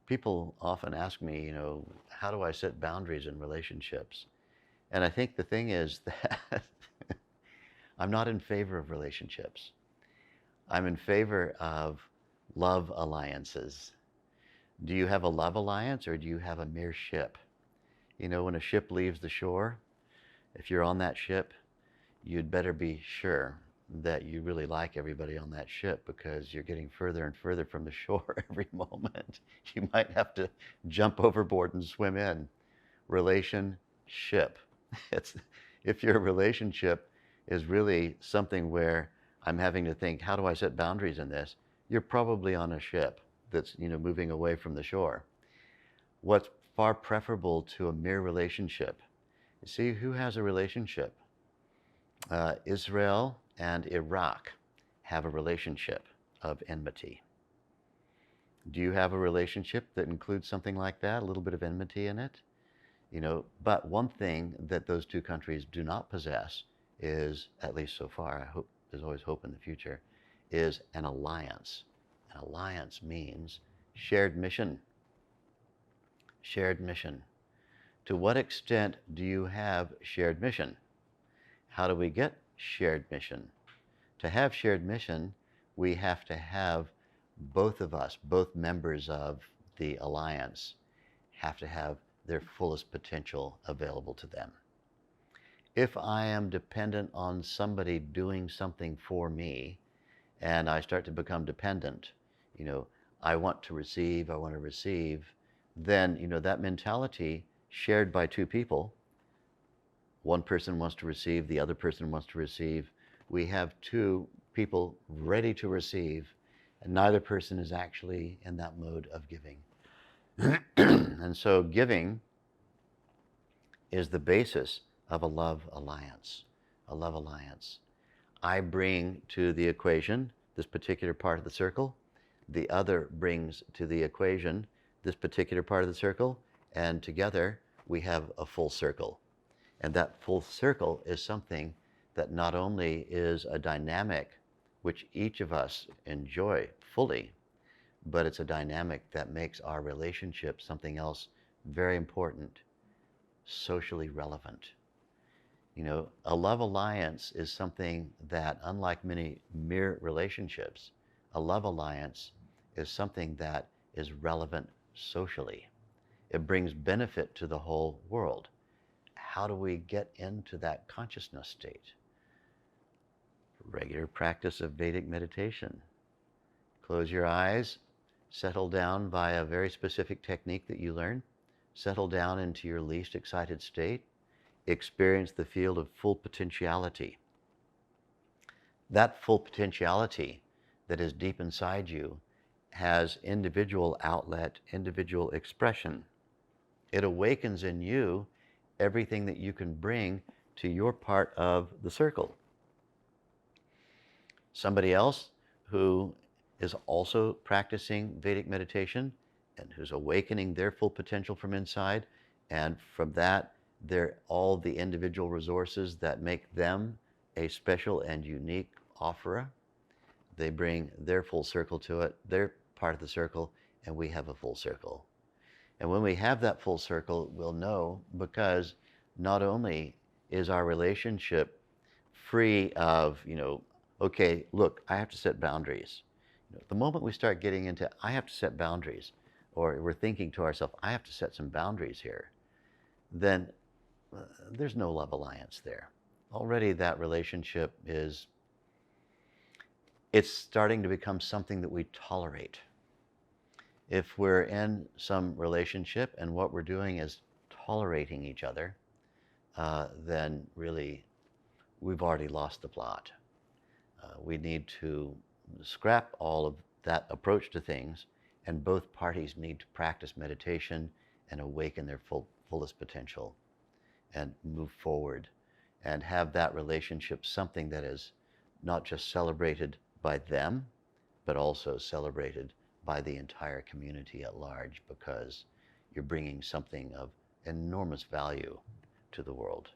People often ask me, how do I set boundaries in relationships? And I think the thing is that I'm not in favor of relationships. I'm in favor of love alliances. Do you have a love alliance or do you have a mere ship? When a ship leaves the shore, if you're on that ship, you'd better be sure that you really like everybody on that ship, because you're getting further and further from the shore every moment. You might have to jump overboard and swim in. Relationship. It's, if your relationship is really something where I'm having to think, how do I set boundaries in this? You're probably on a ship that's moving away from the shore. What's far preferable to a mere relationship? You see, who has a relationship? Israel and Iraq have a relationship of enmity. Do you have a relationship that includes something like that, a little bit of enmity in it? But one thing that those two countries do not possess is, at least so far, I hope there's always hope in the future, is an alliance. An alliance means shared mission. Shared mission. To what extent do you have shared mission? How do we get shared mission? To have shared mission, we have to have both of us, both members of the alliance, have to have their fullest potential available to them. If I am dependent on somebody doing something for me, and I start to become dependent, I want to receive, then, that mentality shared by two people, one person wants to receive, the other person wants to receive. We have two people ready to receive, and neither person is actually in that mode of giving. And so giving is the basis of a love alliance. A love alliance. I bring to the equation this particular part of the circle. The other brings to the equation this particular part of the circle, and together we have a full circle. And that full circle is something that not only is a dynamic which each of us enjoy fully, but it's a dynamic that makes our relationship something else very important, socially relevant. A love alliance is something that, unlike many mere relationships, a love alliance is something that is relevant socially. It brings benefit to the whole world. How do we get into that consciousness state? Regular practice of Vedic meditation. Close your eyes, settle down by a very specific technique that you learn. Settle down into your least excited state. Experience the field of full potentiality. That full potentiality that is deep inside you has individual outlet, individual expression. It awakens in you everything that you can bring to your part of the circle. Somebody else who is also practicing Vedic meditation and who's awakening their full potential from inside, and from that, they're all the individual resources that make them a special and unique offerer. They bring their full circle to it, their part of the circle, and we have a full circle. And when we have that full circle, we'll know, because not only is our relationship free of, okay, look, I have to set boundaries. The moment we start getting into, I have to set boundaries, or we're thinking to ourselves, I have to set some boundaries here, then there's no love alliance there. Already that relationship it's starting to become something that we tolerate. If we're in some relationship and what we're doing is tolerating each other, then really we've already lost the plot. We need to scrap all of that approach to things, and both parties need to practice meditation and awaken their fullest potential and move forward and have that relationship something that is not just celebrated by them, but also celebrated by the entire community at large, because you're bringing something of enormous value to the world.